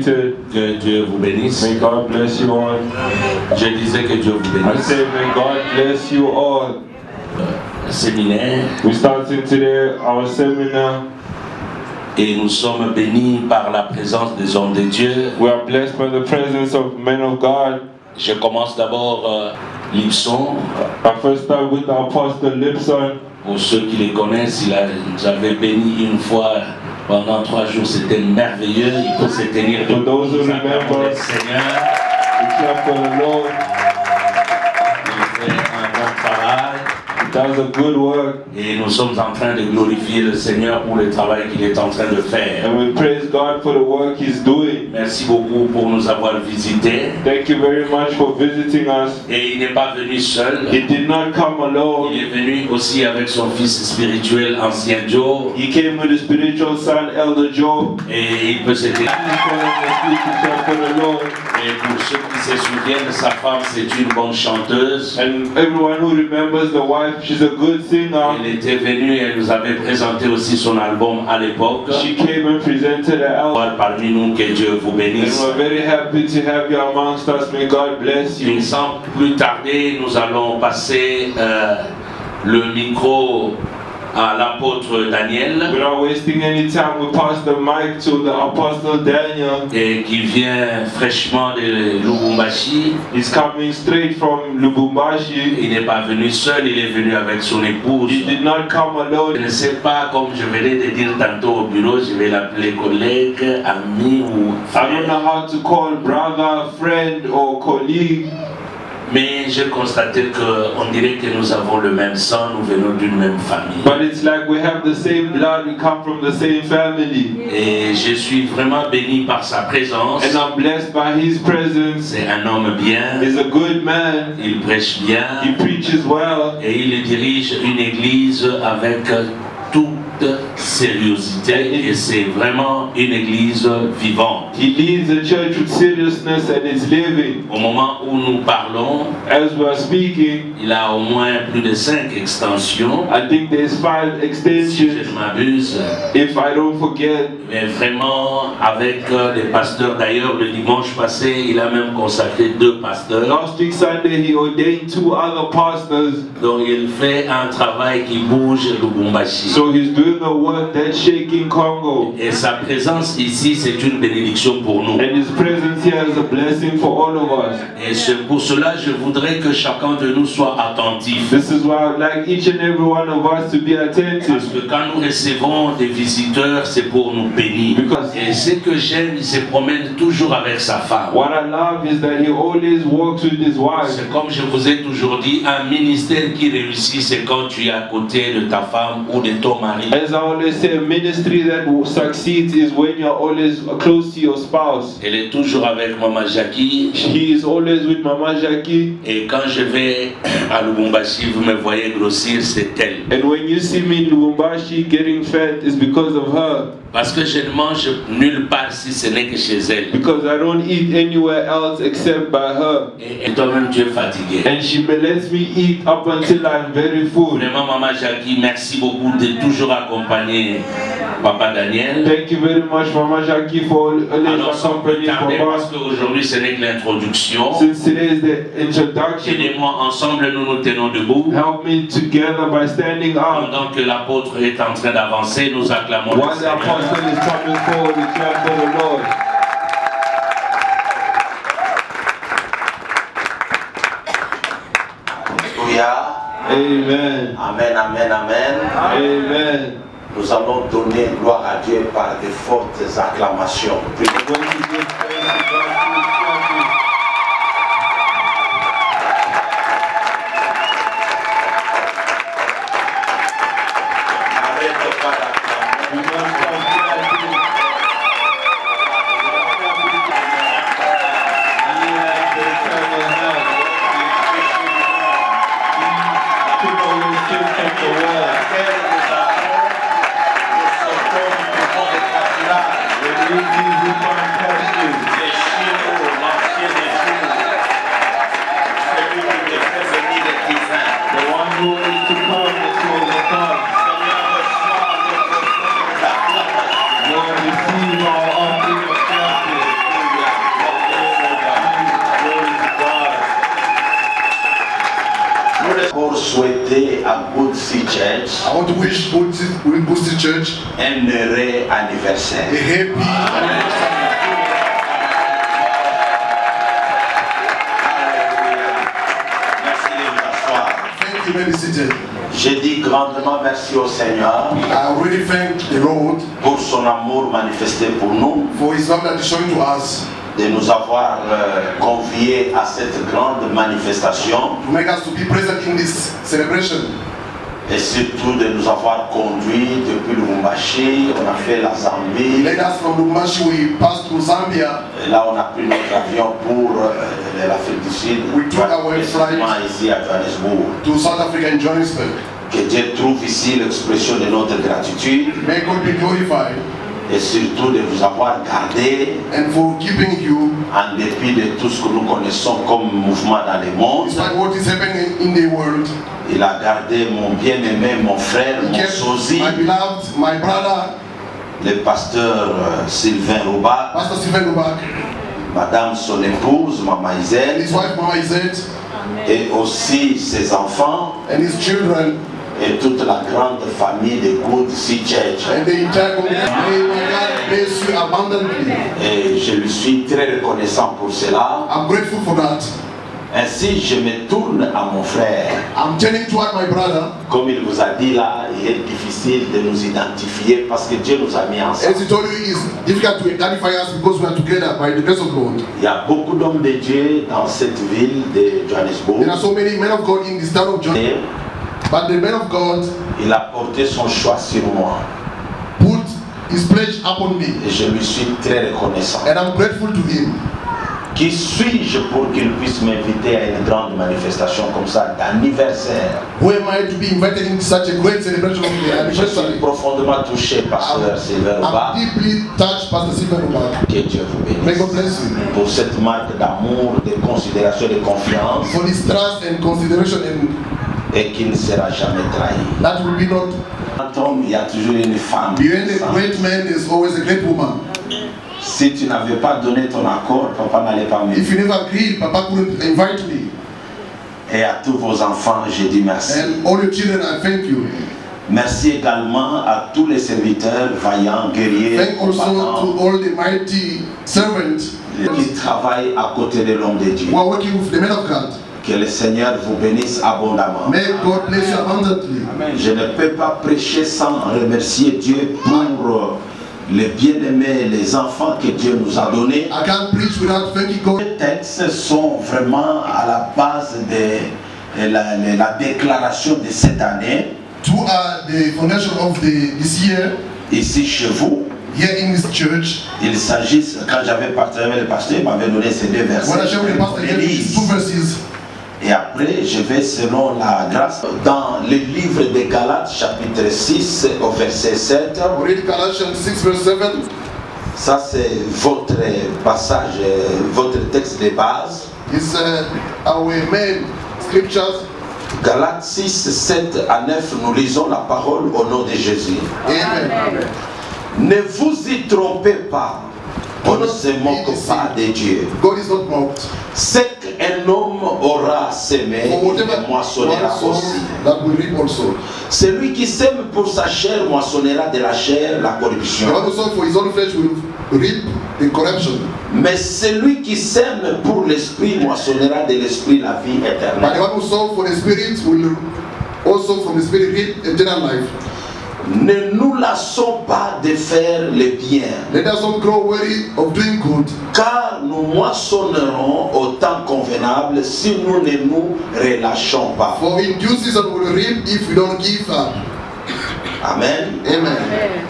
said, Que Dieu vous bénisse. may God bless you all. Je disais que Dieu vous I bénisse. said, may God bless you all. Séminaire. We started today our seminar. Et nous sommes bénis par la présence des hommes de Dieu. We are blessed by the presence of men of God. Je commence d'abord Lipson. I first start with the Apostle Lipson. Pour ceux qui les connaissent, il nous avait béni une fois pendant 3 jours. C'était merveilleux. Il peut se tenir For those who debout. remember, Seigneur. we clap for the Lord. Il fait un bon travail. It does a good work. Et nous sommes en train de glorifier le Seigneur pour le travail qu'il est en train de faire. And we praise God for the work He's doing. Merci beaucoup pour nous avoir visités. Thank you very much for visiting us. Et il n'est pas venu seul. He did not come alone. Il est venu aussi avec son fils spirituel, ancien Joe. He came with his spiritual son, Elder Joe. Et il peut se dire. Et pour ceux qui se souviennent, sa femme c'est une bonne chanteuse. And everyone who remembers the wife, she's a good singer. Elle était venue et elle nous avait présenté aussi son album à l'époque. She came and presented her album. Parmi nous, que Dieu vous And bénisse. we're very happy to have you amongst us. May God bless you. Et sans plus tarder, nous allons passer le micro à l'apôtre Daniel. Without wasting any time, we pass the mic to the Apostle Daniel. Et qui vient fraîchement de Lubumbashi. He's coming straight from Lubumbashi. Il n'est pas venu seul, il est venu avec son épouse. He did not come alone. Je ne sais pas, comme je venais de dire tantôt au bureau, je vais l'appeler collègue, ami ou I frère. don't know how to call brother, friend, or colleague. Mais j'ai constaté qu'on dirait que nous avons le même sang, nous venons d'une même famille. But it's like we have the same blood, we come from the same family. Et je suis vraiment béni par sa présence. And I'm blessed by his presence. C'est un homme bien, He's a good man. il prêche bien He preaches well. et il dirige une église avec toute sérieuxité et c'est vraiment une église vivante. He leads the church with seriousness and it's living. Au moment où nous parlons, As we are speaking, il a au moins plus de 5 extensions, I think there's 5 si je extensions, ne m'abuse. if I don't forget. Mais vraiment, avec les pasteurs, d'ailleurs, le dimanche passé, il a même consacré 2 pasteurs. Last week Sunday, he ordained 2 other pastors. Donc il fait un travail qui bouge Lubumbashi. So he's doing a work that's shaking Congo. Et sa présence ici, c'est une bénédiction pour nous. And his presence here is a blessing for all of us. Et c'est pour cela je voudrais que chacun de nous soit attentif. This is why I'd like each and every one of us to be Parce attentive. que quand nous recevons des visiteurs, c'est pour nous bénir. Because Et ce que j'aime, il se promène toujours avec sa femme. what I love is that he always walks with his wife. C'est comme je vous ai toujours dit, un ministère qui réussit, c'est quand tu es à côté de ta femme ou de ton mari. As I always say, a ministry that succeeds is when you're always close to your spouse. Elle est toujours avec Maman Jackie. He is always with Mama Jackie. Et quand je vais à Lubumbashi, vous me voyez grossir, c'est elle. And when you see me in Lubumbashi getting fat, it's because of her. Parce que je ne mange nulle part si ce n'est que chez elle. Because I don't eat anywhere else except by her. Et toi-même, tu es fatigué. And she lets me eat up until I'm very full. Vraiment, Maman Jackie, merci beaucoup de toujours accompagner Papa Daniel. Thank you very much, Mama Jackie, for always Alors, sans plus accompanying tarder, parce Papa. qu'aujourd'hui, ce n'est que l'introduction. Since today is the introduction, Aidez-moi, ensemble, nous nous tenons debout. help me together by standing up. Pendant que l'apôtre est en train d'avancer, nous acclamons le While the Seigneur. apostle is coming forward, we clap for the Lord. Alléluia. Amen. Amen, amen, amen. Amen. Nous allons donner gloire à Dieu par de fortes acclamations. We're going to give praise to God through clapping. N'arrête pas d'acclamer. We must stop clapping. Yeah, the time of hell. Took away sin from the world. When we give you one passion, souhaiter à Good Sea Church I want to wish Good Sea Church un heureux anniversaire. a happy anniversary. Merci de vous asseoir. Thank you, be seated. Je dis grandement merci au Seigneur I really thank the Lord pour son amour manifesté pour nous, for His love that He's showing to us, de nous avoir conviés à cette grande manifestation to make us to be present in this celebration, et surtout de nous avoir conduits depuis Lubumbashi. On a fait la He Zambie, led us from Lubumbashi, we passed through Zambia, et là on a pris notre avion pour l'Afrique du Sud, We took our précisément flight ici à Johannesburg. to South Africa in Johannesburg. Que Dieu trouve ici l'expression de notre gratitude May God be glorified, et surtout de vous avoir gardé and for keeping you, en dépit de tout ce que nous connaissons comme mouvement dans le monde. despite what is happening in the world. Il a gardé mon bien-aimé, mon frère, He mon kept sosie, my beloved, my brother, le pasteur Sylvain Rouba, Pastor Stephen Lubak, madame son épouse, Mama and Isel, his wife Mama Izet, et aussi ses enfants and his children, et toute la grande famille de Good Sea Church. and the entire congregation. May God bless you abundantly. Et je lui suis très reconnaissant pour cela. I'm grateful for that. Ainsi, je me tourne à mon frère. I'm turning toward my brother. Comme il vous a dit là, il est difficile de nous identifier parce que Dieu nous a mis ensemble. As he told you, it's difficult to identify us because we are together by the grace of God. Il y a beaucoup d'hommes de Dieu dans cette ville de Johannesburg. There are so many men of God in this town of John, Et but the man of God il a porté son choix sur moi. put his pledge upon me, Et je lui suis très reconnaissant. and I'm grateful to him. Qui suis-je pour qu'il puisse m'inviter à une grande manifestation comme ça d'anniversaire? Who am I to be invited into such a great celebration of the Je suis anniversary? profondément touché, pasteur Sylvain Rouba. I'm deeply touched, Pastor Stephen Lubak. Que Dieu vous May bénisse. God bless you Pour cette marque d'amour, de considération et de confiance, for this trust and consideration, and et qui ne sera jamais trahi. that will be not. Quand homme, il y a toujours une femme. Behind a great man is always a great woman. Si tu n'avais pas donné ton accord, papa n'allait pas me If you never agreed, Papa couldn't invite me. Et à tous vos enfants, je dis merci. And all your children, I thank you. Merci également à tous les serviteurs vaillants, guerriers, Thank also combattants, to all the mighty servants qui travaillent à côté de l'homme de Dieu. who are working with the men of God. Que le Seigneur vous bénisse abondamment. May God bless you abundantly. Je ne peux pas prêcher sans remercier Dieu pour les bien-aimés, les enfants que Dieu nous a donnés. I can't preach without thanking God. Les textes sont vraiment à la base de la déclaration de cette année, Two are the foundation of this year ici chez vous. here in this church. Il s'agit, quand j'avais partagé avec le pasteur, il m'avait donné ces deux versets. When I share with the pastor, Je here lis. is two verses. Et après, je vais, selon la grâce, dans le livre de Galates, chapitre 6, au verset 7. Read Galatians 6 verse 7. Ça, c'est votre passage, votre texte de base. It's our main scriptures. Galates 6, 7 à 9, nous lisons la parole au nom de Jésus. Amen. Ne vous y trompez pas. On ne se moque pas de Dieu. God is not mocked. Ce qu'un homme aura semé, For whatever il moissonnera one aussi. sows, that will reap also. Celui qui sème pour sa chair moissonnera de la chair la corruption. The one who sows for his own flesh will reap the corruption. Mais celui qui sème pour l'esprit moissonnera de l'esprit la vie But the éternelle. one who sows for the spirit will also from the spirit reap eternal life. Ne nous lassons pas de faire le bien, Let us not grow weary of doing good, car nous moissonnerons au temps convenable si nous ne nous relâchons pas. for in due season we will reap if we don't give up. Amen. Amen.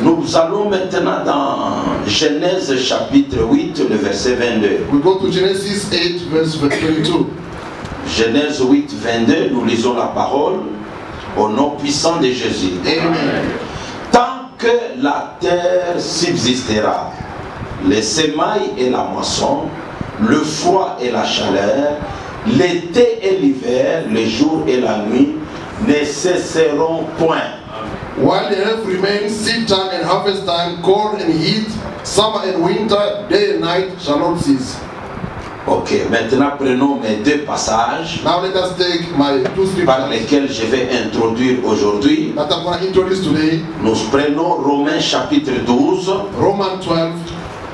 Nous allons maintenant dans Genèse chapitre 8, le verset 22. We go to Genesis 8 verse 22. Genèse 8, 22, nous lisons la parole au nom puissant de Jésus. Amen. Tant que la terre subsistera, les semailles et la moisson, le froid et la chaleur, l'été et l'hiver, le jour et la nuit ne cesseront point. While the earth remains, seed time and harvest time, cold and heat, summer and winter, day and night shall not cease. Ok, maintenant prenons mes deux passages Now let us take my two par scriptures lesquels je vais introduire aujourd'hui. that I'm going to introduce today. Nous prenons Romains chapitre 12 Romans 12,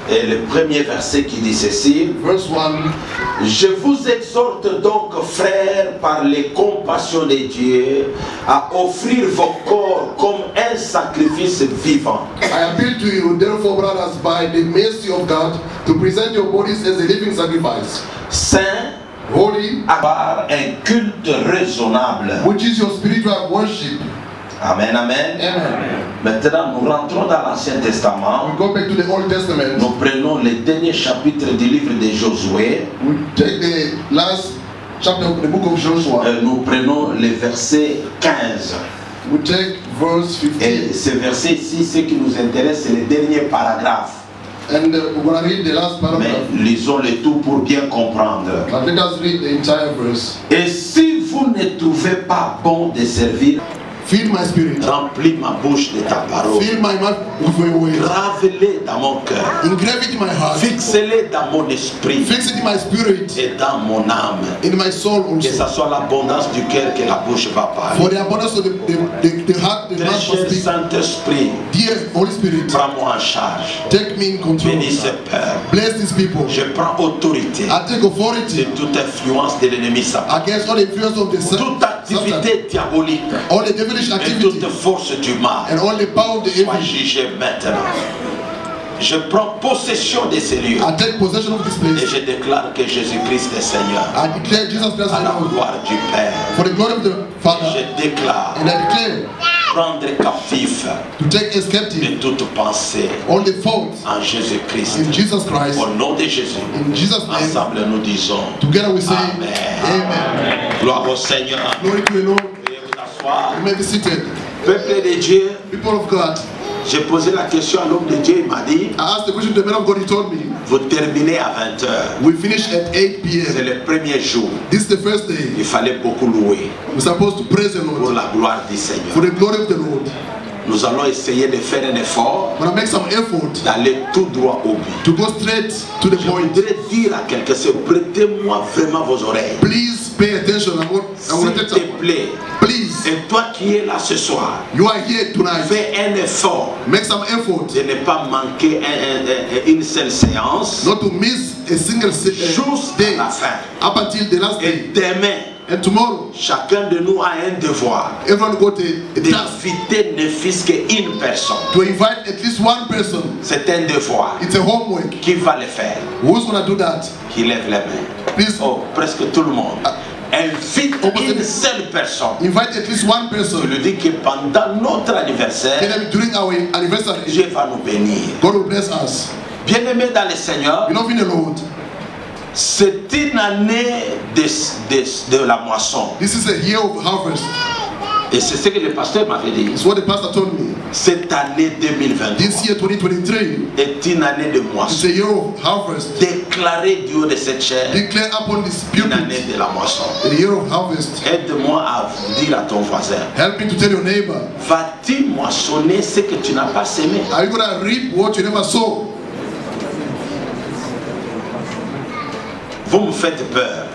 et le premier verset qui dit ceci. verse 1. Je vous exhorte donc, frères, par les compassions de Dieu, à offrir vos corps comme un sacrifice vivant. I appeal to you, therefore, brothers, by the mercy of God, to present your bodies as a living sacrifice, Saint, holy, avoir un culte raisonnable. which is your spiritual worship. Amen, amen. Amen. Maintenant, nous rentrons dans l'Ancien Testament. We go back to the Old Testament. Nous prenons le dernier chapitre du livre de Josué. We take the last chapter of the book of Joshua. Nous prenons le verset 15. We take verse 15. Et ce verset ici, ce qui nous intéresse, c'est le dernier paragraphe. And we're going to read the last Mais paragraph. lisons le tout pour bien comprendre. But let us read the entire verse. Et si vous ne trouvez pas bon de servir, Fill my spirit. remplis ma bouche de ta parole. Fill my mouth with your word. Grave-les dans mon cœur. Engrave it in my heart. Fixe-les dans mon esprit Fix it in my spirit. et dans mon âme. In my soul Que also. ce soit l'abondance du cœur que la bouche va For parler. the abundance of the heart, the Très mouth cher must speak. Saint-Esprit, Dear Holy Spirit, prends-moi en charge. take me in control. Bénis ce Père. Bless these people. Je prends autorité I take de authority toute influence de l'ennemi Satan. against all the influence of the Toute Satan, activité diabolique all the devilish et activity, toute force du mal and all the power of the soit evil. jugée maintenant. Je prends possession de ces lieux I take possession of this et place. je déclare que Jésus-Christ est Seigneur. I declare Jesus Christ À la Lord gloire du Père. for the glory of the Father, Je déclare and I declare prendre captif to take as captive de toute pensée all the faults en Jésus-Christ. in Jesus Christ. Au nom de Jésus, In Jesus' name, ensemble nous disons together we say, Amen. Amen. Gloire au Seigneur. Glory to the Lord. Veuillez vous asseoir. You may be seated. Peuple de Dieu, People of God, j'ai posé la question à l'homme de Dieu, il m'a dit, I asked the question to the man of God. He told me, vous terminez à 20h. we finish at 8 C'est p.m. le premier jour. This is the first day. Il fallait beaucoup louer We're supposed to praise the pour Lord la gloire du for Seigneur. the glory of the Lord. Nous allons essayer de faire un effort, We're going to make some effort d'aller tout droit au but. to go straight to the Je point. voudrais dire à quelqu'un, prêtez-moi vraiment vos oreilles. Please pay attention. I want S'il to te take plaît. Please, Et toi qui es là ce soir, you are here tonight. fais un effort Make some effort de ne pas manquer une seule séance not to miss a single jusqu'à day la fin. up until the last Et day. demain, And tomorrow, chacun de nous a un devoir everyone got a task d'inviter ne fût-ce qu'une personne. to invite at least one person. C'est un devoir. It's a homework. Qui va le faire? Who's going to do that? Qui lève les mains? Please Oh, presque tout le monde. Invite Almost une every- seule personne. invite at least one Je person. lui dis que pendant notre Tell anniversaire, them during our anniversary, Dieu va nous bénir. God will bless us. Bien-aimés dans le Seigneur, Beloved in the Lord, c'est une année de la moisson. this is a year of harvest. Et c'est ce que le pasteur m'avait dit. It's what the pastor told me. Cette année 2023 This year, 2023, est une année de it's moisson. a year of harvest. Déclaré du haut de cette chair Declare upon this une année pulpit de la moisson. a year of harvest. Aide-moi à dire à ton voisin, Help me to tell your neighbor, vas-tu moissonner ce que tu n'as pas semé? are you going to reap what you never sow? Vous me faites peur.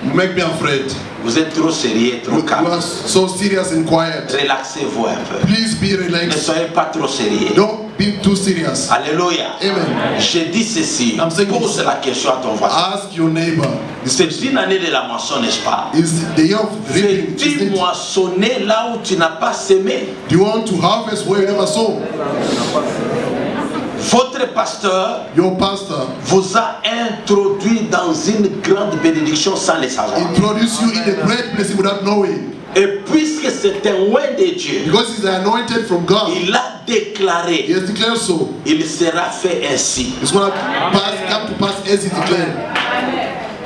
You make me afraid. Vous êtes trop sérieux, trop You calme. are so serious and quiet. Relaxez-vous un peu. Please be Ne relaxed. soyez pas trop sérieux. Don't be too serious. Alléluia. Amen. Je dis ceci. I'm saying Pose this. la question à ton voisin. Ask your neighbor. C'est une année de la moisson, n'est-ce pas? Is the year of reaping? Veux-tu Isn't it? moissonner là où tu n'as pas semé? Do you want to harvest where you never sow? Votre pasteur Your pastor vous a introduit dans une grande bénédiction sans le savoir. introduce you in a great blessing without knowing. Et puisque c'est un oint de Dieu, Because he's anointed from God. il a He déclaré, has declared so. il sera fait ainsi. It's going to come to pass as he declared.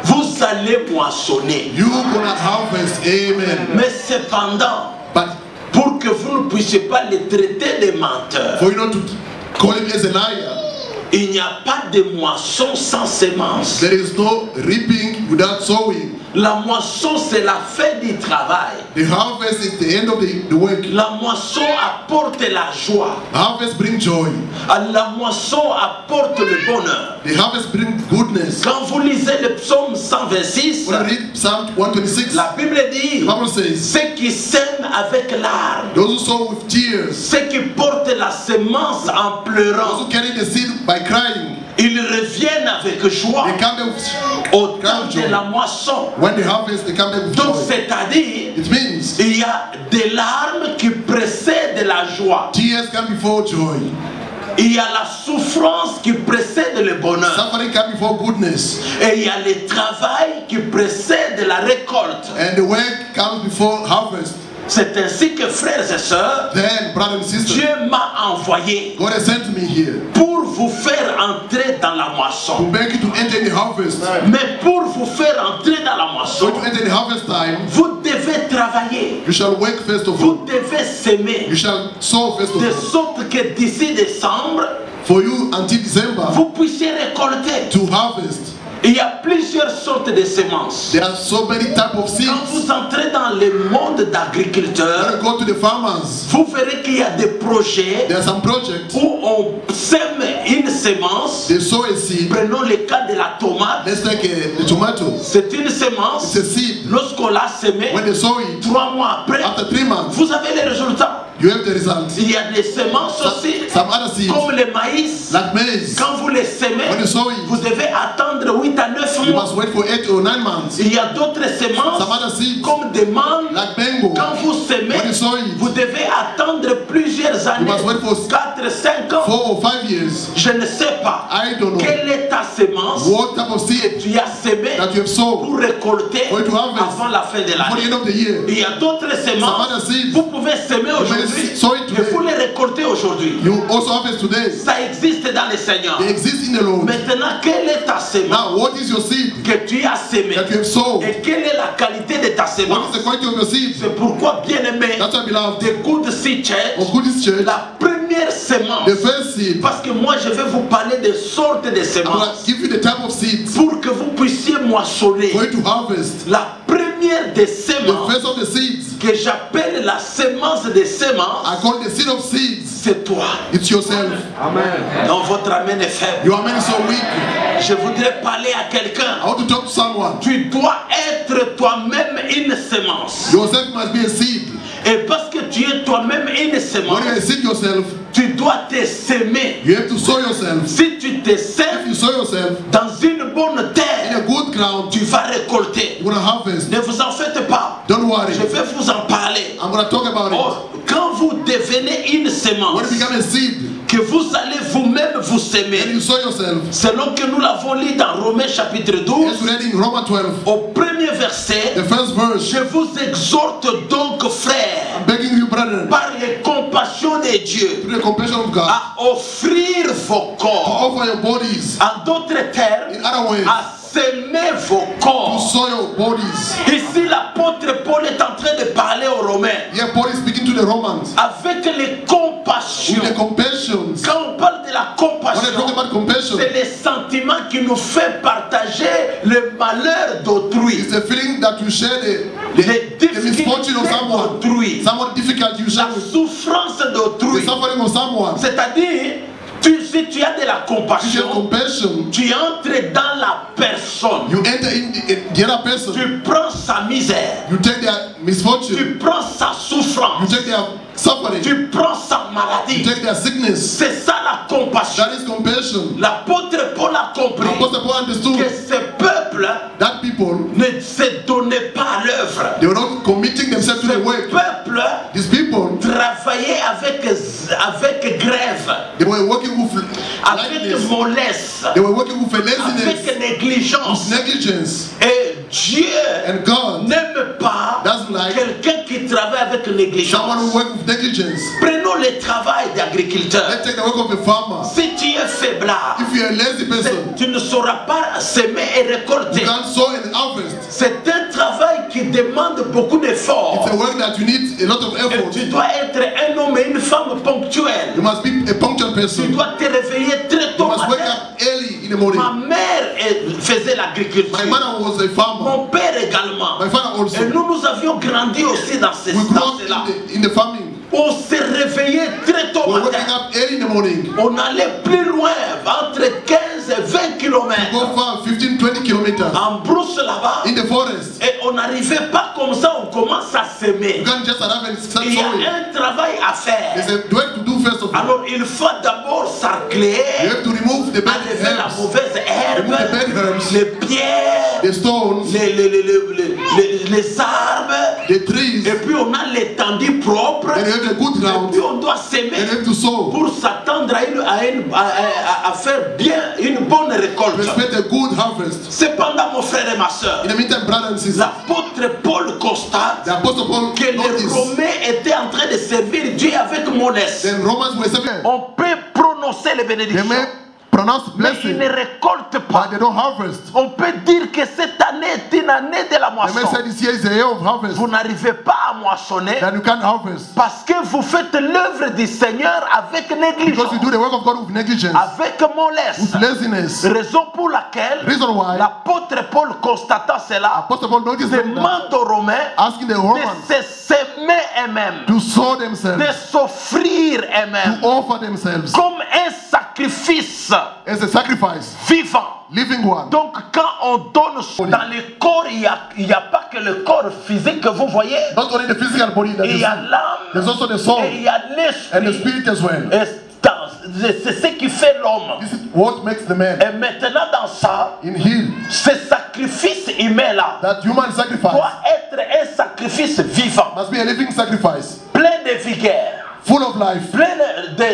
Vous allez moissonner. You're going to harvest. Amen. Mais cependant, But pour que vous ne puissiez pas les traiter de menteurs, for you not to call him as a liar, Il n'y a pas de moisson sans semence. There is no reaping without sowing. La moisson, c'est la fin du travail. The harvest is the end of the work. La moisson apporte la joie. Harvest brings joy. La moisson apporte le bonheur. The harvest brings goodness. Quand vous lisez le psaume 126, When you read Psalm 126, la Bible dit, the Bible says, ceux qui sèment avec larmes, those who sow with tears, ceux qui portent la semence en those pleurant, who carry the seed by crying, ils reviennent avec joie they come back with au cry temps of de joy. la moisson. When they harvest, they come back with Donc joy. c'est-à-dire, It means il y a des larmes qui précèdent la joie. tears come before joy. Il y a la souffrance qui précède le bonheur. Suffering come before goodness. Et il y a le travail qui précède la récolte. And the work comes before harvest. C'est ainsi que, frères et sœurs, Then, brothers and sisters, Dieu m'a envoyé God has sent me here pour vous faire entrer dans la to moisson. beg you to enter in the harvest. Mais pour vous faire entrer dans la So moisson, to enter the harvest time, vous devez travailler. you shall work first of Vous all. devez s'aimer. You shall sow first of De all. sorte que d'ici décembre, For you until December vous puissiez récolter. to harvest. Il y a plusieurs sortes de semences. There are so many types of seeds. Quand vous entrez dans le monde When d'agriculteurs, you go to the farmers, vous verrez qu'il y a des projets there are some projects. où on sème une semence. They sow a seed. Prenons le cas de la tomate. Let's take the tomato. C'est une semence. It's a seed. Lorsqu'on l'a semée, When they sow it, 3 mois après, after 3 months, vous avez les résultats. you have the result. Il y a des semences aussi, Some other seeds, comme le maïs. like maize, Quand vous les semez, when you sow vous it, devez attendre 8 à 9 you mois. must wait for 8 or 9 months. Il y a d'autres semences, Some other seeds, comme des mangues. like mango, Quand vous semez, when you sow it, vous devez attendre plusieurs années, must wait for 4, 5 ans. 4 or 5 years. Je ne sais pas I don't know quelle est ta semence what type of seed tu as semé that you have sown pour récolter for you to harvest avant la fin de before the l'année. end of the year. Il y a d'autres Some semences, other seeds, vous pouvez semer aujourd'hui may sow it et today. vous les récoltez aujourd'hui. you also harvest today. Ça existe dans le Seigneur. They exist in the Lord. Maintenant, quelle est ta semence Now, what is your seed que tu as semée that you have sown? et quelle est la qualité de ta What semence? is the quality of your seed? C'est pourquoi, bien aimé, That's why, beloved, de Good Seed Church, of Goodness Church, la première semence, the first seed, parce que moi je vais vous parler des sortes de I'm going semences to give you the type of seeds pour que vous puissiez moissonner. for you to harvest. La première des The semences first of the seeds, que j'appelle la semence des semences, I call the seed of seeds. c'est toi. It's yourself. Donc votre amen est faible. Your amen is so weak. Je voudrais parler à quelqu'un. I want to talk to someone. Tu dois être toi-même une semence. Yourself must be a seed. Et parce que tu es toi-même une When you semence, seed yourself, tu dois te s'aimer. you have to sow yourself. Si tu te If sèmes you sow yourself dans une bonne in terre, a good ground, tu vas récolter. you're going to harvest. Ne vous en faites pas. Don't worry. Je vais vous en parler. I'm going to talk about it. Oh, quand vous devenez une semence, When you become a seed, que vous allez vous-même vous s'aimer, and you sow yourself, selon que nous l'avons lu dans Romains chapitre 12, as we read in Romans 12, au premier verset, the first verse, je vous exhorte donc, frères, I'm begging you, brethren, par les compassions de Dieu, through the compassion of God, à offrir vos to corps, offer your bodies, en d'autres termes, in other ways, à s'aimer vos to corps. sow your bodies. Ici, l'apôtre Paul est en train de parler aux Romains Here Paul is speaking to the Romans avec les compassions. with the compassions. Quand on parle de la When I talk compassion, about compassion, c'est le sentiment qui nous fait partager le malheur d'autrui, it's the feeling that you share les the misfortune difficultés of someone, d'autrui, someone difficult you share la with, souffrance the d'autrui. suffering of someone. C'est-à-dire, si tu as de la If you have compassion, compassion, tu entres dans la personne, you enter in the other person, tu prends sa misère, you take their misfortune, tu prends sa you souffrance, take their suffering, tu prends sa you maladie. take their sickness. C'est ça la compassion. That is compassion. L'apôtre Paul a compris Apostle Paul que understood ce peuple that people, ne se donnait pas à l'œuvre. they were not committing themselves to Ce the work. peuple These people, travaillait avec grève, they were working with avec lightness. mollesse, They were working with laziness, avec négligence. negligence. Et Dieu And God n'aime pas doesn't like quelqu'un qui travaille avec someone négligence. who works with negligence. Prenons le travail d'agriculteur. Let's take the work of a farmer. Si tu es faiblard, If you're a lazy person, tu ne sauras pas semer et you récolter. can't sow and harvest. C'est un travail qui demande beaucoup d'efforts. It's a work that you need a lot of Et effort. tu dois être un homme et une femme ponctuels. You must be a punctual Tu person. dois te réveiller très You tôt must wake the morning. Ma mère faisait l'agriculture. My mother was a farmer. Mon père également. My father also. Et nous avions grandi aussi dans We grew up cela. in the farming. On se réveillait très tôt We were matin. waking up early in the morning. On allait plus loin, entre 15 et 20 Go km. far, 15-20 kilometers. En brousse là-bas. In the forest. Et on n'arrivait pas comme ça, on commence à s'aimer. You can't just arrive and start Il y a sowing. un travail à There's faire. a work to do first of all. Alors il faut d'abord You s'arcler, have to remove the bad enlever la herbs, mauvaise remove the herbe, bad herbs, les pierres, the stones, les arbres, the trees. et puis on a l'étendue propre, Then you have the good et ground. puis on doit Then s'aimer you have to sow. pour s'attendre à faire bien une bonne To récolte. expect a good harvest. Cependant, mon frère et ma soeur, In the meantime, brothers and sisters, l'apôtre Paul constate the Apostle Paul que les noticed. Romains étaient en train de servir Dieu avec mollesse. Then Romans were saying, On peut prononcer les they bénédictions, may pronounce mais ils blessing, ne récoltent pas. but they don't harvest. On peut dire que cette année est une année de la They may moisson. say this year is a year of harvest. Vous n'arrivez pas à moissonner Then you can't harvest. parce que vous faites l'œuvre du Seigneur avec négligence, Because you do the work of God with negligence, avec mollesse. with laziness. Raison pour laquelle Reason why l'apôtre Paul, constatant cela, Apostle Paul noticed that, demande aux Romains asking the de Romans se s'aimer eux-mêmes, to sow de themselves, s'offrir eux-mêmes to offer themselves comme un sacrifice as a sacrifice, vivant. living one. Donc quand on donne dans le corps, il n'y a pas que le corps physique que vous voyez, Not only the physical body that il is, y a l'âme there's also the soul et il y a and the l'esprit. spirit as well. C'est ce qui fait l'homme. This is what makes the man. Et maintenant dans ça, In him, ce sacrifice humain-là that human sacrifice doit être un sacrifice vivant, must be a living sacrifice, plein de vigueur, full of life, plein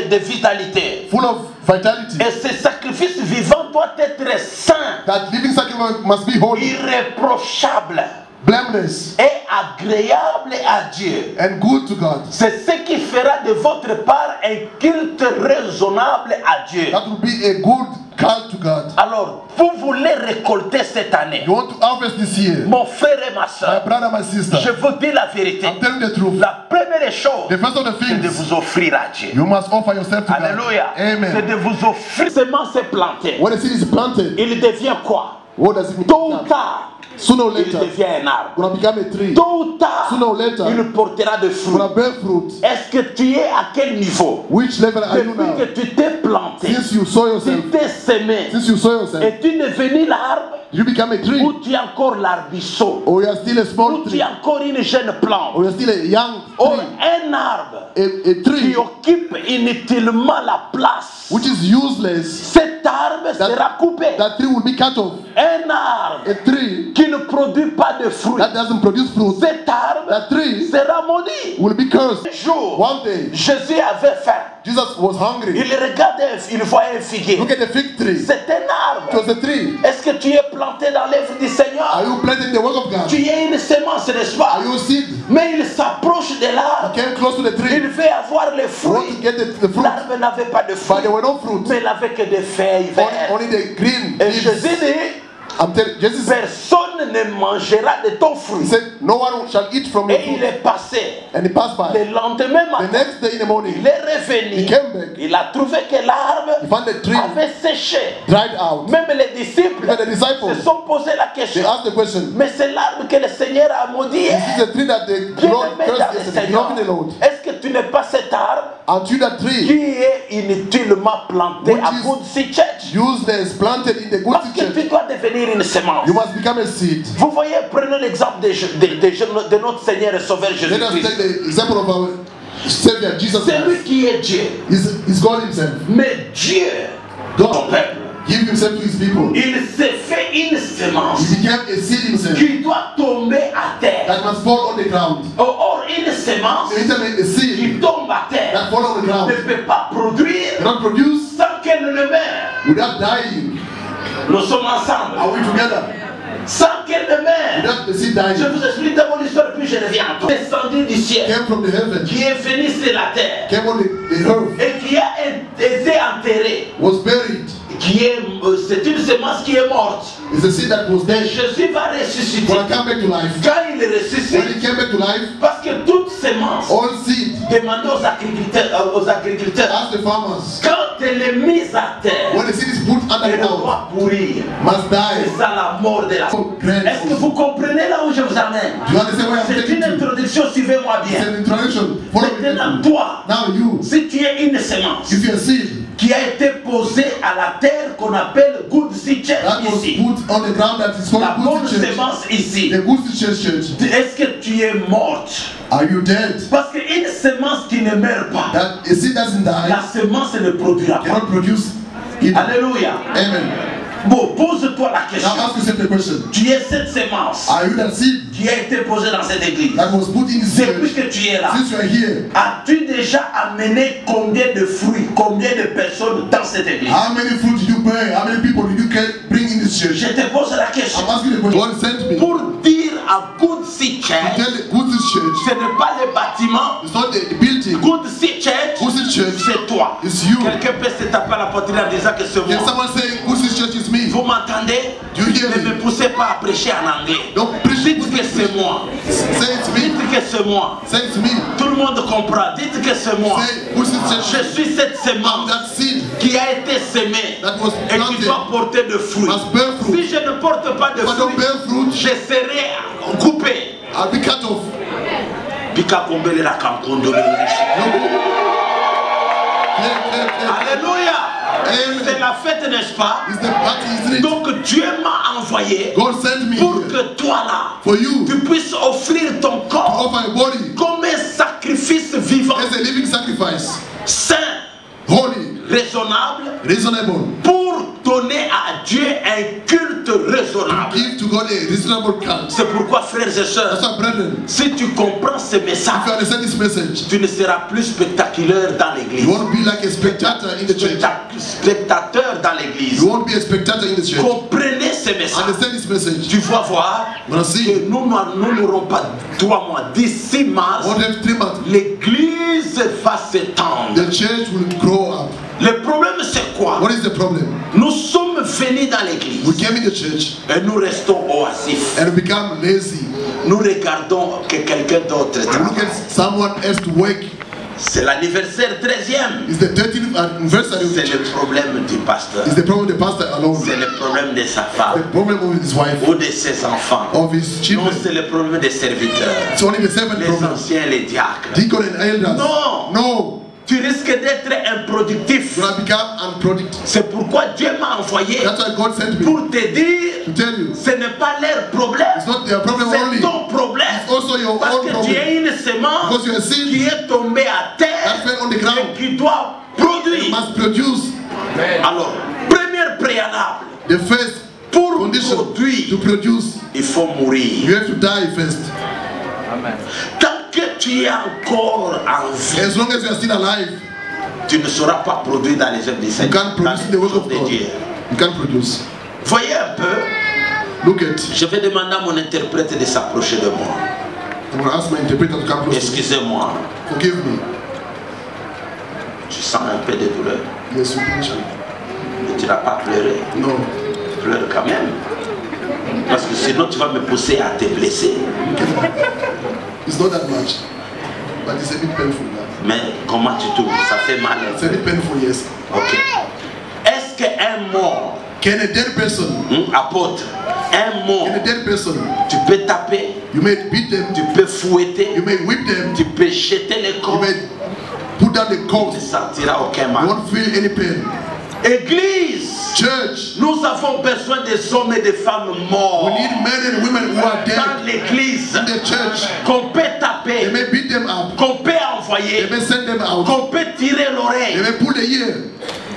de vitalité. full of vitality. Et ce sacrifice vivant doit être saint, That living sacrifice must be holy, irréprochable blameless, et agréable à Dieu. and good to God. C'est ce qui fera de votre part un culte raisonnable à Dieu. That will be a good call to God. Alors, vous voulez récolter cette année, You want to harvest this year, mon frère et ma my soeur, brother, my sister. je vous dis la vérité. I'm telling the truth. La première chose, The first of the c'est de things, vous offrir à Dieu. you must offer yourself to God. Alléluia. C'est Amen. de vous offrir. Semence est plantée. When the seed is planted, Il devient quoi? what does it mean? Tôt ou tard, Sooner or il later, devient un arbre. gonna become a tree. Tôt ou tard, Sooner or later, il portera de fruits. gonna bear fruit. Est-ce que tu es à quel niveau? Which level are you Depuis que now? tu t'es planté, Since you sow tu yourself, t'es semé, since you sow yourself, es-tu devenu l'arbre you become a tree, ou tu es encore l'arbisseau? or you are still a Ou small tu tree, es encore une jeune plante? or you are still a young Or tree, un arbre a qui tree occupe inutilement la place. which is useless. Cet arbre sera coupé. That tree will be cut off. Un arbre A tree qui ne produit pas de fruits. that doesn't produce fruit, Cet arbre that tree sera maudit. will be cursed. Un jour, One day, Jésus avait faim. Jesus was hungry. Il regardait, il voyait un figuier. Look at the fig tree. C'est un It arbre. was a tree. Est-ce que tu es planté dans l'œuvre du Are Seigneur? you planting the work of God? Tu es une semence, n'est-ce pas? Are you a seed? Mais il s'approche de l'arbre. Came close to the Il tree. veut avoir les You want to fruits. get the fruit, L'arbre n'avait pas de but fruits, there were no fruit. mais il avait que des feuilles vertes. Only the green Et leaves. Jésus dit, I'm telling Jesus said, personne ne mangera de ton fruit. he said, no one shall eat from your Et il fruit. est passé. And he passed by. Le lendemain The matin, next day in the morning, il est revenu. he came back. Il a trouvé que He l'arbre found the tree avait séché. dried out. Même les disciples Even the disciples, se sont posé la they question. asked the question, Mais c'est l'arbre que le Seigneur a maudit. is this the tree that the Lord Bien-aimé dans le cursed yesterday? Seigneur, Not in the Lord. est-ce que tu n'es pas cet arbre Aren't you that tree, qui est inutilement planté Which à is Good Seed Church? useless, planted in the good Parce que church? tu dois devenir une semence. You must become a seed. Vous voyez, prenons l'exemple de notre Seigneur et Sauveur Let us take Jésus-Christ. the example of our Savior, Jesus C'est lui Christ. qui est Dieu. He's God himself. Mais Dieu, son God peuple, give himself to his people. il s'est fait une semence He became a seed himself qui doit tomber à terre. that must fall on the ground. Or, une semence A seed qui tombe à terre that fall on the ne ground peut pas produire cannot produce sans qu'elle ne meure. without dying. Nous sommes ensemble. Are we together? Sans qu'elle ne meure. Without the seed Je dying. vous explique d'abord l'histoire, puis je reviens. Descendu du ciel, Came from the heaven. qui est venu sur la terre Came on the earth. et qui a été enterré. Was buried. C'est une semence qui est morte. It's a seed that was Et dead. Jésus va ressusciter. But it came back to life. Quand il When ressuscite, it came back to life, parce que toute semence, all seed, demandez aux agriculteurs, ask the farmers, quand elle est mise à terre, when the seed is put under elle the ground, doit pourrir. must die. C'est ça la mort de la vie. Est-ce que vous comprenez là où je vous amène? Do you understand where I'm C'est taking une you? introduction, suivez-moi It's bien. an introduction. Follow me. Maintenant, toi, Now you, si tu es une semence if you're a seed qui a été posée à la terre qu'on appelle good seed church that was ici, put on the ground that is called la bonne good seed church, semence ici, the good seed church, est-ce que tu es morte? are you dead? Parce qu'une semence qui ne meurt pas, That a seed doesn't die la semence ne produira pas. cannot produce either. Alléluia. Amen. Bon, pose-toi la Now question. ask yourself the question: Tu es cette semence are you that seed qui a été posée dans cette église. that was put in this Depuis church? que tu es là, Since you are here, as-tu déjà amené combien de fruits, combien de personnes dans cette église? how many fruit did you bear? How many people did you bring in this church? Je te pose la question. I'm asking the question. God sent me to Pour dire à Good Seed Church, tell the good seed church. ce n'est pas le bâtiment. It's not the building. Good Seed Church, Good seed church c'est toi. is you. Quelqu'un peut se taper à la poitrine en disant que c'est Can moi. someone say good seed church is me? Vous m'entendez? Do you hear Ne me me? poussez pas à prêcher en anglais. Don't preach. Dites que c'est moi. Say it's me. Dites que c'est moi. Say it's me. Tout le monde comprend. Dites que c'est moi. Say good seed Je church. suis cette I'm semence that seed qui a été semée that was et qui planted. doit porter de fruits. Must bear fruit. Si je ne porte pas de If I don't fruits, bear fruit, je serai coupé. I'll be cut off. Bika kombele la kankondo le riche. Alléluia. Amen. C'est la fête, n'est-ce pas? It's the party, isn't it? Donc Dieu m'a envoyé God sent me pour here que toi là, for you tu to puisses offrir ton corps offer a body comme un sacrifice vivant, as a living sacrifice, saint, holy, raisonnable, reasonable. pour donner à Dieu un culte raisonnable. Give to God a reasonable cult. C'est pourquoi, frères et That's sœurs, why, brethren, si tu comprends ce if you message, understand this message, tu ne seras plus spectaculaire dans l'église. you won't be like a spectator in the church. Spectateur dans l'église. You won't be a spectator in the church. Comprenez ce message. Understand this message. Tu vas voir Wanna see? que nous n'aurons pas 3 mois. D'ici mars, Won't have 3 months. l'église va s'étendre. The church will grow up. Le problème c'est quoi? What is the problem? Nous sommes venus dans l'église We came in the church et nous restons oisifs. and become lazy. Nous regardons que quelqu'un d'autre And look travaille. at someone else to work. C'est l'anniversaire 13e. It's the 13th anniversary of the C'est le church. problème du pasteur. It's the problem of the pastor alone. C'est le problème de sa The femme problem of his wife, ou de ses enfants. of his Non, children. c'est le problème des serviteurs. It's only the seventh Les problem. anciens, les diacres. Deacon and elders. Non. No. Tu risques d'être improductif. You will become unproductive. C'est pourquoi Dieu m'a envoyé That's why God sent me pour te dire, to tell you. ce n'est pas leur problème, It's not their problem c'est only. ton problème. It's also your Parce own que tu problem. es une semence Because you are a qui seed est tombée à terre that fell on the et ground. qui doit You produire. must produce. Alors, première préalable, The first pour condition to produire, produce, il faut mourir. you have to die first. Tant que tu es encore en vie, As long as you are still alive, tu ne sauras pas produire dans les œuvres du you Seigneur, can't dans produce les the work choses of de God. Dieu. You can't produce. Voyez un peu, Look at. je vais demander à mon interprète de s'approcher de moi. I'm going to ask my interpreter to come close to me. Excusez-moi, Forgive me. tu sens un peu de douleur, Yes, you pinch me. mais tu n'as pas pleuré. No. Pleure quand même. Parce que sinon tu vas me pousser à te blesser. It's not that much. But it's a bit painful now. Mais comment tu trouves? Ça fait mal. It's a bit painful, yes. Ok. Est-ce qu'un mort, Can a dead person, apôtre, un mort, can a dead person, tu peux taper, you may beat them, tu peux fouetter, you may whip them, tu peux jeter les you corps, may put down the tu ne corpse, sentiras aucun you mal. won't feel any pain. Église, Church, nous avons besoin des hommes et des femmes morts we need men and women who are dans dead l'église, in the church. qu'on peut They taper, may beat them up, qu'on peut they envoyer, may send them out, qu'on peut tirer they l'oreille. may pull the ear.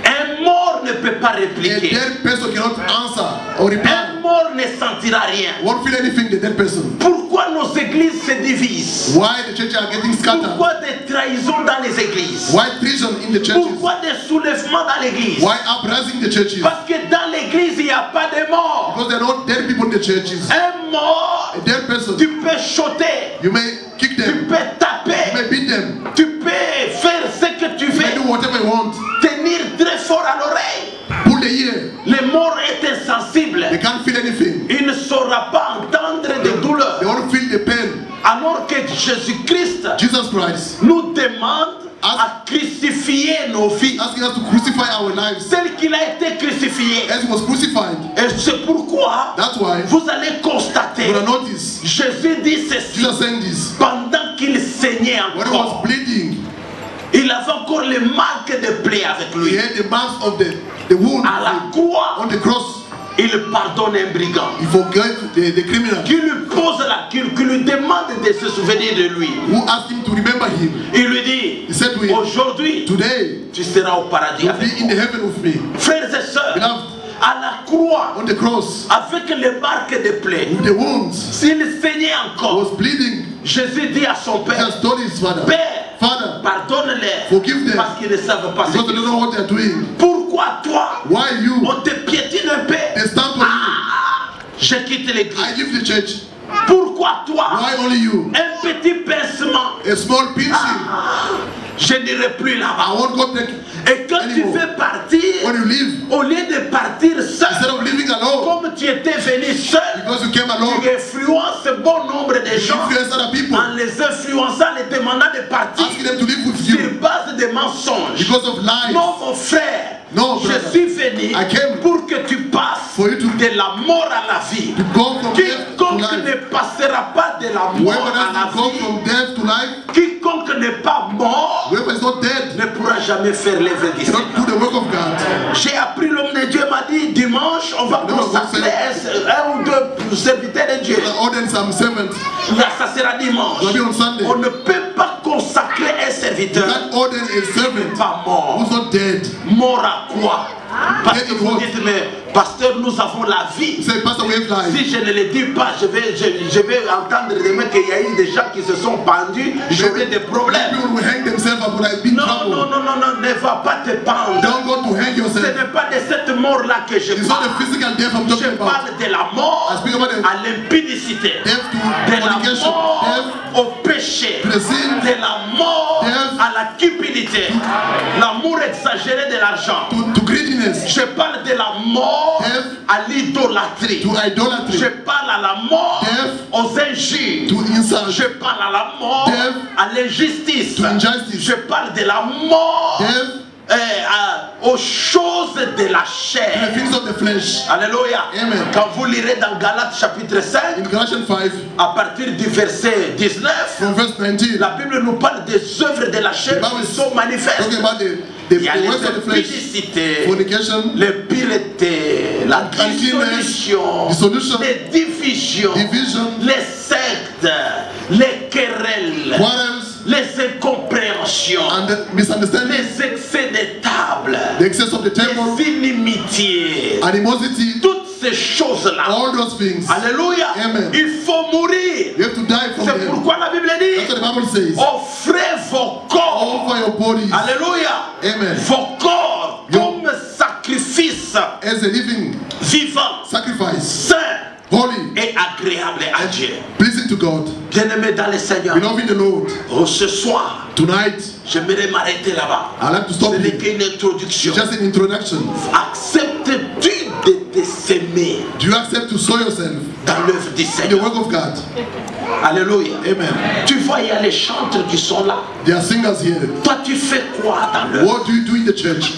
Un mort ne peut pas A répliquer. dead person cannot answer or reply. Un mort ne sentira rien. Won't feel anything, the dead person. Pourquoi nos églises se divisent? Why the churches are getting scattered? Pourquoi des trahisons dans les églises? Why treason in the churches? Pourquoi des soulèvements dans l'église? Why uprising the churches? Parce que dans l'église, il n'y a pas de mort. Because there are not dead people in the churches. Un mort, A dead person, tu peux choter, you may kick tu them, peux you taper, may beat them, tu peux faire ce que tu you may do veux, whatever you want. tenir très fort à l'oreille. Pull the ear. Les morts est insensible. They can't feel anything. n'aura pas à entendre de douleur. They won't feel the pain. Alors que Jésus-Christ Jesus Christ nous demande à crucifier nos vies. asking us to crucify our lives Celle qu'il a été crucifié. as he was crucified. Et c'est pourquoi That's why vous allez constater, you will notice Jésus dit ceci, Jesus saying this. pendant qu'il saignait When he was encore, bleeding, il avait encore les marques de plaies avec he lui. had the marks of the wound À la croix, on the cross. il pardonne un brigand. He forgave the criminal Qui lui pose qui lui demande de se souvenir de lui. who asked him to remember him. Il lui dit, He said to him, aujourd'hui, today tu seras au paradis you'll avec be in the moi. heaven with me. Frères et sœurs, Beloved, à la croix, on the cross, avec les marques de plaies, with the wounds, s'il saignait he encore, was bleeding. Jésus dit à son père, Jesus told his father, Père, Father, pardonne-les forgive them, parce qu'ils ne savent pas ce because they qu'ils don't know font. what they're doing. Pourquoi toi, Why you? on te piétine un peu? They stand on Je quitte you. l'église. I leave the church. Pourquoi toi, Why only you? un petit pincement, A small pinching. je n'irai plus I là-bas. won't go there. Et quand tu Anymore. veux partir, When you leave, au lieu de partir instead seul, of living alone, comme tu étais venu seul, because you came alone, tu influences bon nombre de you gens influence other people, en les influençant, les demandant de partir asking them to live with sur you base de mensonges. because of lies. Non, mon frère, No, je brother. suis venu I came pour que tu passes for you to de la mort à la vie. go from death to Quiconque life. ne passera pas de la mort Whoever à la doesn't go vie, from death to life, quiconque n'est pas mort, whoever is not dead, ne pourra jamais faire l'œuvre du cannot do Seigneur. the work of God. J'ai appris, l'homme de Dieu m'a dit, dimanche, on va Non, consacrer un ou deux serviteurs de Dieu. Order some servants. Là, ça sera dimanche. It will be on Sunday. On ne peut pas consacrer un You serviteur can't order a servant pas mort. who's not dead. Mort à quoi? Parce que Dead in vous what? dites, mais pasteur, nous avons la vie. You say, Pastor, we have life. Si je ne le dis pas, je vais entendre demain qu'il y a eu des gens qui se sont pendus, j'aurai des problèmes. People will hang themselves up when I be in Non, trouble. non, non, non, non, ne va pas te pendre. Don't go to hang Ce yourself. n'est pas de cette mort-là que je It's not parle. the physical death I'm Je talking about. parle de la mort I speak about the à l'impudicité, death to de la fornication, mort death au péché, to the sin, de la mort death à la cupidité, l'amour exagéré de l'argent. to greediness, Je parle de la mort death à l'idolâtrie. to idolatry, Je parle à la mort death aux injures. to insult, Je parle à la mort death à l'injustice. to injustice, Je parle de la mort death aux choses de la to chair. the things of the flesh. Alléluia. Amen. Quand vous lirez dans Galates chapitre 5, In Galatians 5, à partir du verset 19, from verse 19, la Bible nous parle des œuvres de la chair qui sont manifestes. talking about the Il y a works of the flesh, l'impudicité, fornication, l'impureté, la dissolution, dissolution, les divisions, division, les sectes, les querelles, quarrels, les incompréhensions, and the misunderstanding, les excès de table, the excess of the temple, les inimitiés, animosity, toutes ces choses-là. all those things. Alléluia. Amen. Il faut mourir. You have to die from C'est them. pourquoi la Bible dit, That's what the Bible says. offrez vos corps. Offer your bodies Alléluia. Amen. Vos corps Yo. comme sacrifice as a living vivant, sacrifice, saint holy, et agréable à Dieu. pleasing to God. Bien-aimé dans le Seigneur, Beloved in the Lord, oh, ce soir, tonight j'aimerais m'arrêter là-bas. I'd like to stop Ce n'est here. qu'une introduction. Just an introduction. Acceptes-tu de te s'aimer Do you accept to sow yourself dans l'œuvre du in the Seigneur? work of God? Alléluia. Amen. Tu vois, il y a les chantres qui sont là. There are singers here. Toi, tu fais quoi dans l'œuvre? What do you do in the church?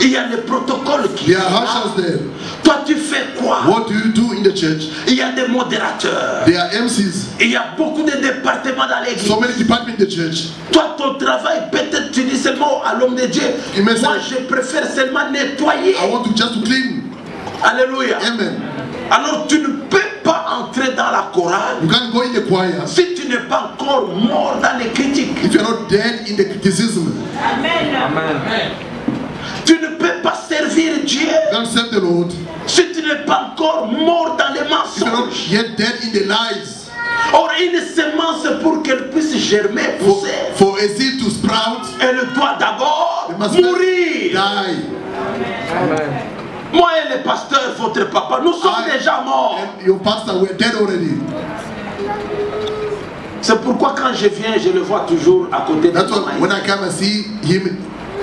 Il y a les protocoles qui There sont are là. ushers there. Toi, tu fais quoi? What do you do in the church? Il y a des modérateurs. There are MCs. Il y a beaucoup de départements dans l'église. So many departments in the church. Toi, ton travail, peut-être tu dis seulement à l'homme de Dieu, Il me moi dit- je préfère seulement nettoyer. I want to just to clean. Alléluia. Amen. Alors tu ne peux pas entrer dans la chorale You can't go in the choir si tu n'es pas encore mort dans les critiques. if you're not dead in the criticism. Tu ne peux pas servir Dieu You can't serve the Lord si tu n'es pas encore mort dans les if you're not mensonges. yet dead in the lies. Or, une semence pour qu'elle puisse germer, pousser, For a seed to sprout, elle doit d'abord it must first mourir. die. Moi et le pasteur, votre papa, nous sommes I déjà morts. and your pastor were dead already. C'est pourquoi quand je viens, je le vois toujours à côté de That's moi. why when I come and see him,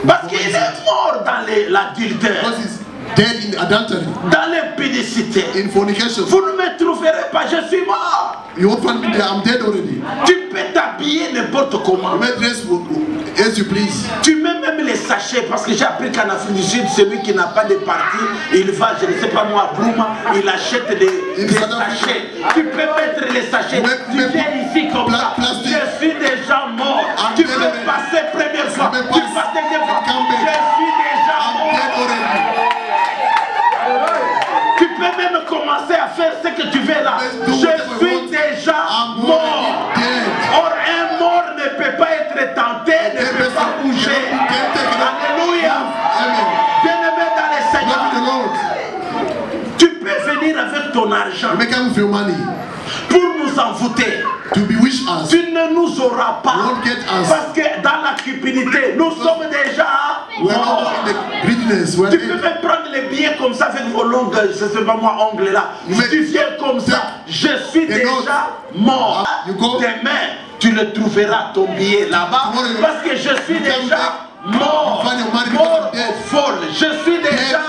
Parce qu'il est mort dans l'adultère. because dead in adultery, dans l'impudicité. in fornication. Vous ne me trouverez pas, je suis mort. You won't find me there, I'm dead already. Tu peux t'habiller n'importe comment. You may dress as you please. Tu mets même les sachets, parce que j'ai appris qu'en Afrique du Sud, celui qui n'a pas de parti, il va, je ne sais pas moi, à Brouma, il achète des sachets. Tu peux mettre les sachets. Tu viens ici comme ça. Je suis déjà mort. Tu peux passer première fois. Tu passes deuxième fois. Je suis déjà mort. Tu peux même commencer à faire ce que tu veux là. Je suis déjà mort. Or, un mort ne peut pas être tenté, ne peut pas bouger. Alléluia. Bien-aimé dans le Seigneur, tu peux venir avec ton argent pour nous envoûter. To bewitch us. Tu ne nous auras pas. Won't get us. Parce que dans la cupidité, nous sommes déjà morts. Tu peux même prendre les billets comme ça avec vos longues, je ne sais pas moi, ongles là. Tu viens comme ça. Je suis déjà mort. Demain, tu le trouveras ton billet là-bas. Parce que je suis déjà mort. Mort folle. Je suis déjà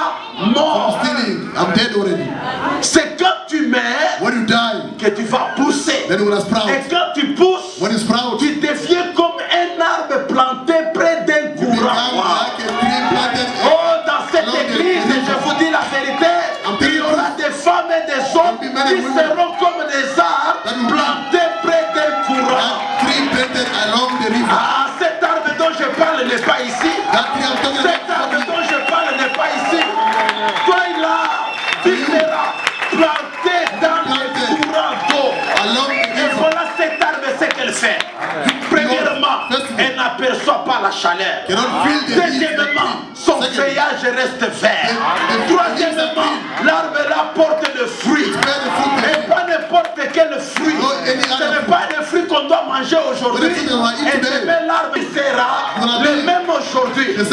mort. I'm dead already. C'est quand tu meurs que tu vas pousser. Et quand tu pousses, tu deviens comme un arbre planté près d'un courant. Oh, dans cette église, je vous dis la vérité, il y aura des femmes et des hommes qui seront comme des arbres plantés près d'un courant. Ah, cet arbre dont je parle n'est pas ici. Cet arbre dont je parle n'est pas ici. Toi, tu seras planté dans le courant d'eau. Et voilà cet arbre, ce qu'elle fait. Premièrement, elle n'aperçoit pas la chaleur. Deuxièmement, son feuillage reste vert. Troisièmement, l'arbre là porte le fruit. Et pas n'importe quel fruit. Ce n'est pas le fruit qu'on doit manger aujourd'hui. Et demain, l'arbre sera le même aujourd'hui. Je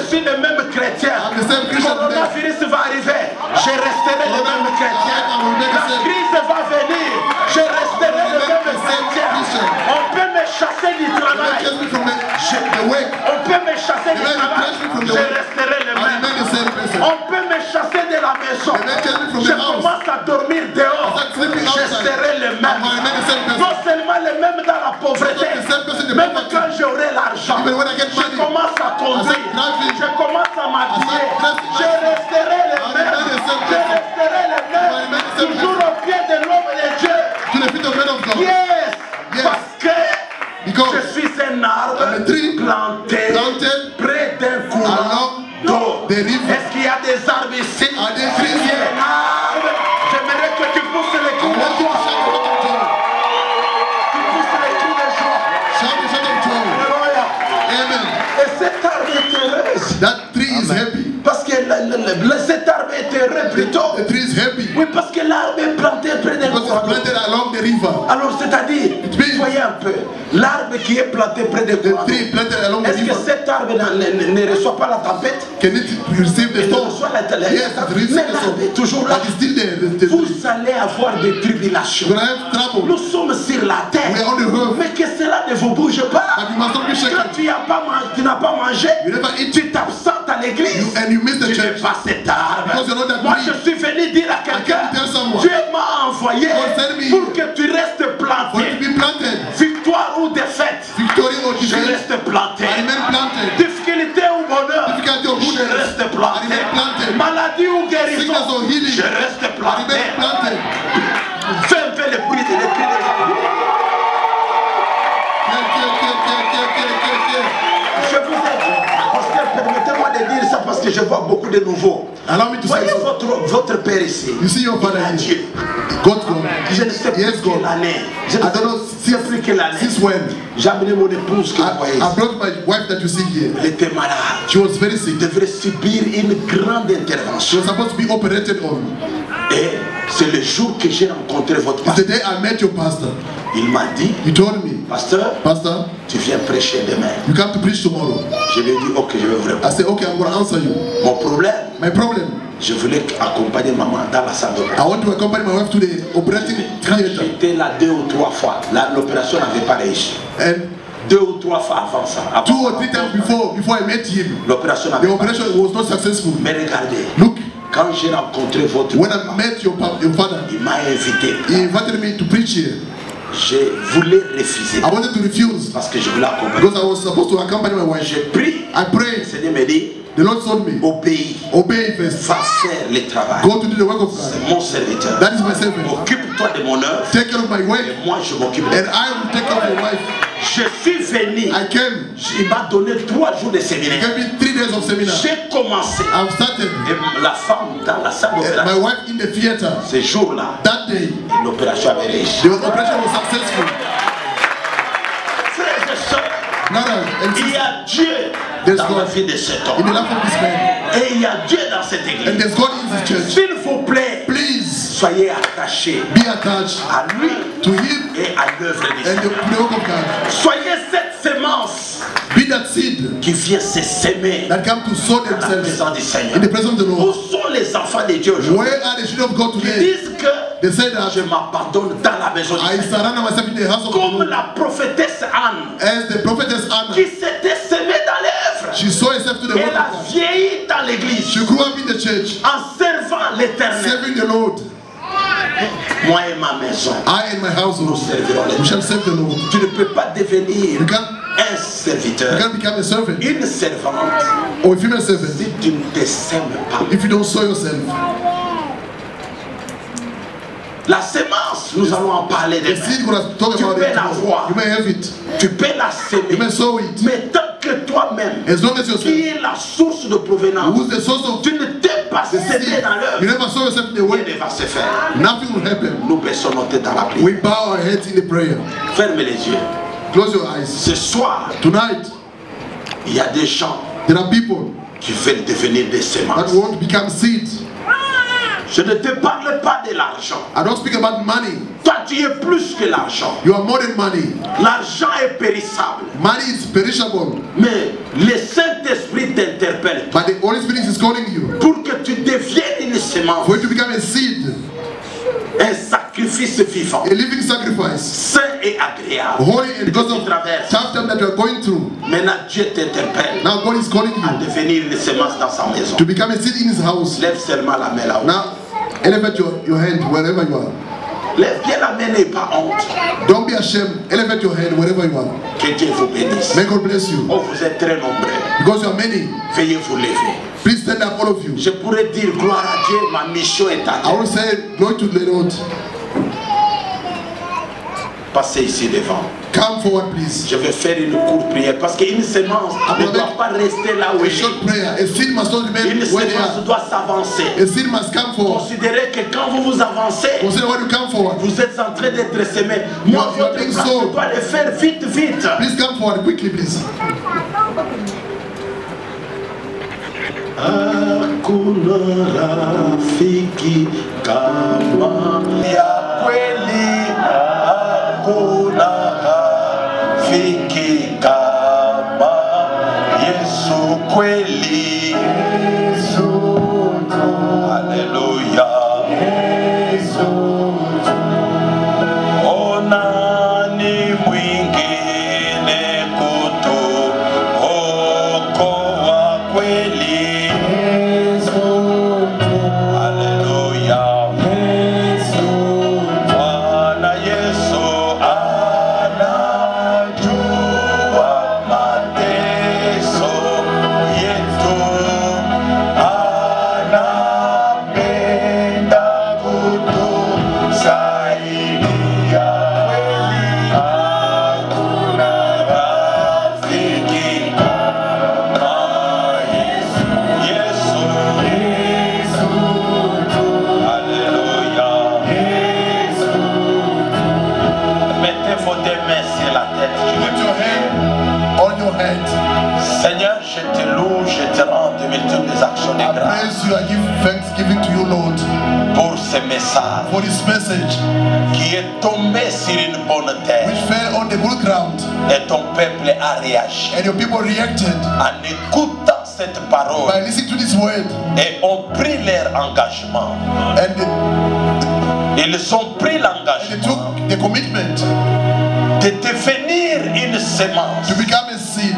suis le même chrétien. Le coronavirus va arriver. Je resterai le même chrétien. La crise va venir. Je resterai le même chrétien. On peut me chasser du travail. On peut me chasser du travail. Je resterai le même. On peut me chasser de la maison. Je commence à dormir dehors. Je serai le même. Non seulement le même dans la pauvreté. Même quand j'aurai l'argent. Je commence à conduire. Je commence à m'habiller. Je resterai le même. Je resterai le même. Toujours au pied de l'homme de Dieu. Yes. Parce que je suis un arbre planté près d'un courant d'eau. Est-ce qu'il y a des arbres ici? Il y a un arbre. J'aimerais que tu pousses les cris de joie. Tu pousses les cris de joie. Alléluia. Et cet arbre est heureuse. That tree is happy. Parce que cet arbre est heureux plutôt. The tree is happy. Oui, parce que l'arbre est planté près d'un courant d'eau. Along the river. Alors, c'est-à-dire, voyez un peu, l'arbre qui est planté près des courants d'eau, est-ce que cet arbre ne reçoit pas la tempête? Can it receive the storm? Yes, mais l'arbre est toujours là. Vous allez avoir des tribulations. Nous sommes sur la terre. Mais que cela ne vous bouge pas. Quand tu n'as pas mangé, tu t'absentes à l'église. Tu n'es pas cet arbre. Moi, je suis venu dire à quelqu'un, Dieu m'a envoyé pour que tu restes planté. Victoire ou défaite, je reste planté. Difficulté ou bonheur, je reste planté. Maladie ou guérison, je reste planté. Fais le bruit de l'esprit de Dieu. Je vous aide. Parce que permettez-moi de dire ça parce que je vois beaucoup de nouveaux. Voyez votre père ici. You see your father Dieu. God. Je ne sais plus quelle année. Je ne sais plus quelle année. Since when? J'ai amené mon épouse que vous voyez. I brought my wife that you see here. Elle était malade. She was very sick. Elle devrait subir une grande She intervention. was supposed to be operated on. Et c'est le jour que j'ai rencontré votre It's the pasteur. day I met your pastor. Il m'a dit, He told me, pasteur, tu viens prêcher demain. you come to preach tomorrow. Je lui ai dit, ok, je vais vous I répondre. said, okay, I'm going to answer you. Mon problème, My problem, je voulais accompagner maman dans la salle I d'opération. want to accompany my wife to the operating Quand theater. j'étais là 2 ou 3 fois, l'opération n'avait pas réussi. And 2 ou 3 fois avant ça. 2 or 3 times before I met him, L'opération the n'avait pas réussi. operation was not successful. Mais regardez, Look, Quand j'ai rencontré votre When papa, I met your father, il m'a invité. he invited me to preach here. Je voulais refuser I wanted to refuse parce que je voulais accompagner. because I was supposed to accompany my wife. J'ai pris. I Le prayed. Seigneur me dit, The Lord told me, obéis, obey first. va faire le travail. Go to do the work of God. C'est mon serviteur. That is my servant. Occupe-toi de mon œuvre Take care of my work, et moi je m'occupe de and I will take care of your wife. Je suis venu. I came. Il m'a donné 3 jours de He séminaire. gave me 3 days of seminar. J'ai commencé. I've started. Et la femme dans la salle My d'opération. wife in the theater. Ce jour-là, That day, l'opération avait réussi. the operation was successful. Frères et sœurs, Nana, and il y sister, a Dieu There's dans la God vie de cet in the homme. life of this man. Et il y a Dieu dans cette And église. there's God in this church. S'il vous plaît, Please soyez attachés be attached à lui to Him et à l'œuvre de and Dieu. the work of God. Soyez cette sémence Be that seed qui vient se semer that come to sow dans la themselves présence du Seigneur. in the presence of the Où Lord. sont les enfants de Dieu aujourd'hui? Where are the children of God Ils today? disent que They say that je m'abandonne dans la maison du I Seigneur. surrender myself in the house of the Comme Lord. la prophétesse Anne As the prophetess qui Anna, s'était semée dans l'œuvre. she saw herself to the work Elle a of God. vieilli dans l'église She grew up in the church, en servant l'éternel. serving the Lord. Moi et ma maison, I and my nous household, servirons we l'éternel. shall serve the Lord. Tu ne peux pas devenir You can't, un you serviteur, can't become a servant une servante, or a female servant si tu ne te sèmes pas. if you don't sow yourself. La sémence, nous allons en parler The demain. seed we're going to talk Tu about peux it la tomorrow. voir. You may have it. Tu peux la You may semer. sow it. Mais tant que toi-même, As long as qui yourself, est la source de provenance, who's the source of tu ne t'es pas the semé seed, dans you l'œuvre, never sow yourself in the rien way, ne va se faire. nothing will happen. Nous baissons nos têtes dans la prière. We bow our heads in the prayer. Ferme les yeux. Close your eyes. Ce soir, Tonight, il y a des gens there are people qui veulent devenir des that semences. want to become seeds. Je ne te parle pas de l'argent. I don't speak about money. Toi, tu es plus que l'argent. You are more than money. L'argent est périssable. Money is perishable, Mais le Saint-Esprit t'interpelle but the Holy Spirit is calling you pour que tu deviennes une semence, for you to become a seed, un sacrifice vivant, a living sacrifice, saint et agréable. holy, and because Tu of traverses. tough time that you are going through. Maintenant, Dieu t'interpelle Now God is calling à you devenir une semence dans sa maison. to become a seed in His house. Lève seulement la main là-haut. Now, elevate your hand wherever you are. Lève bien la main, n'aie pas honte. Don't be ashamed. Elevate your hand wherever you are. Que Dieu vous bénisse. May God bless you. Oh, vous êtes très nombreux. Because you are many. Veuillez vous lever. Please stand up, all of you. Je pourrais dire gloire à Dieu, ma mission est I atteinte. will say glory to the Lord. Passez ici devant. Come forward, please. Je vais faire une courte prière parce qu'une semence ne doit pas rester là où A elle est. short prayer. A seed must not remain Une where they semence are. doit s'avancer. A seed must come forward. Considérez que quand vous vous avancez, Consider when you come forward. vous êtes en train d'être semé. Moi, You are votre being place, sown. je dois le faire vite, vite. Please come forward quickly, please. Hakuna rafiki kama ya kweli, hakuna rafiki kama Yesu kweli. Haleluya. Ona ni mwingine kutuokoa kweli. Haleluya. Bwana Yesu anajua mateso yetu, anapenda kutusaidia kweli. Hakuna rafiki kama Yesu. Alléluia. Mettez vos deux mains sur la tête. Put your hand on your head. Seigneur, je te loue, je te rends de multiples actions de I grâce praise you. I give thanksgiving to you, Lord, pour ce message for this message qui est tombé sur une bonne terre which fell on the good ground, et ton peuple a réagi and your people reacted en écoutant cette parole by listening to this word, et ont pris leur engagement. and Ils ont pris they l'engagement took the commitment de devenir une semence to become a seed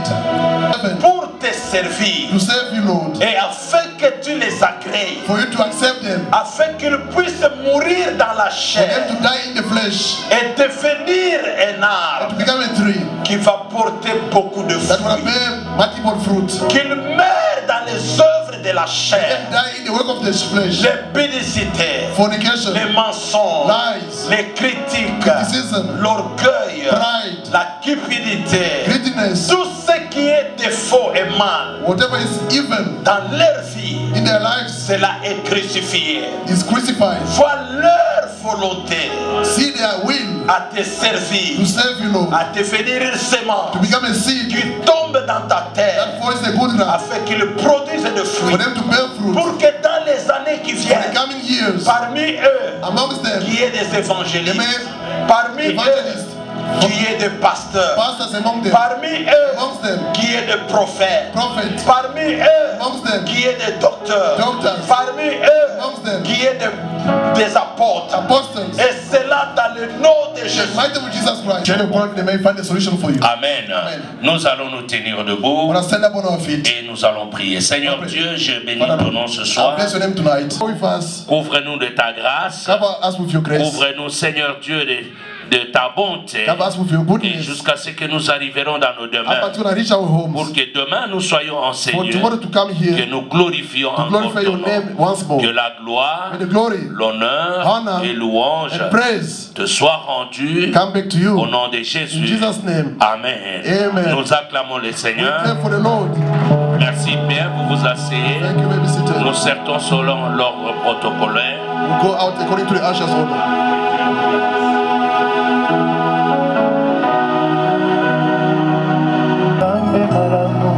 pour te servir to serve you, Lord, et afin que tu les accueillir, for you to accept them, afin qu'ils puissent mourir dans la for chair them to die in the flesh, et devenir un and arbre to become a tree qui va porter beaucoup de that will fruits. bear multiple fruits. Qu'ils meurent dans les œuvres de la Let chair, them die in the work of the flesh, les publicités, fornication, les mensonges, lies, les critiques, criticism, l'orgueil, pride, la cupidité, greediness, tout ce qui est défaut et mal whatever is evil dans leur vie, in their lives cela est crucifié. is crucified. Vois leur volonté See their will à te to servir, serve you, Lord, à devenir une semence to become a seed qui tombe dans ta terre that falls a good ground, afin qu'il produise des fruits. for them to bear fruit Pour que dans les années qui for the viennent, coming years. parmi eux, Amongst them, qui est des évangélistes, Amen. parmi evangelists, eux, qui est des pasteurs, pastors among them, parmi eux, amongst them, qui est des prophètes, prophets, parmi eux, amongst them, qui est des docteurs, Doctors. parmi eux, Amongst them. qui est des apôtres. apostles. Et cela dans le nom de In Jésus. the mighty name of Jesus Christ, tell your God they may find a solution for you. Amen. Amen. Nous allons nous tenir We debout want to stand up on our feet. et nous allons prier. Seigneur Amen. Dieu, je bénis Father, ton nom ce I soir. bless your name tonight. Go with us. Couvre-nous de ta grâce. Cover us with your grace. Couvre-nous, Seigneur Dieu, de ta bonté. Cover us with your Et goodness. jusqu'à ce que nous arriverons dans nos Up demeures. until I reach our homes. Pour que demain nous soyons For enseignés. tomorrow to come Que here nous glorifions to encore glorify ton your name nom. once more. Que la gloire, May the glory, l'honneur honor, et louange and praise te soient rendus come back to au you. nom de In Jésus. Jesus' name. Amen. Amen. Nous acclamons le We Seigneur. pray for the Lord. Merci bien, vous vous asseyez. Thank you, baby sister. Nous sortons selon l'ordre protocolaire. We go out according to the usher's order. Zambe malamu,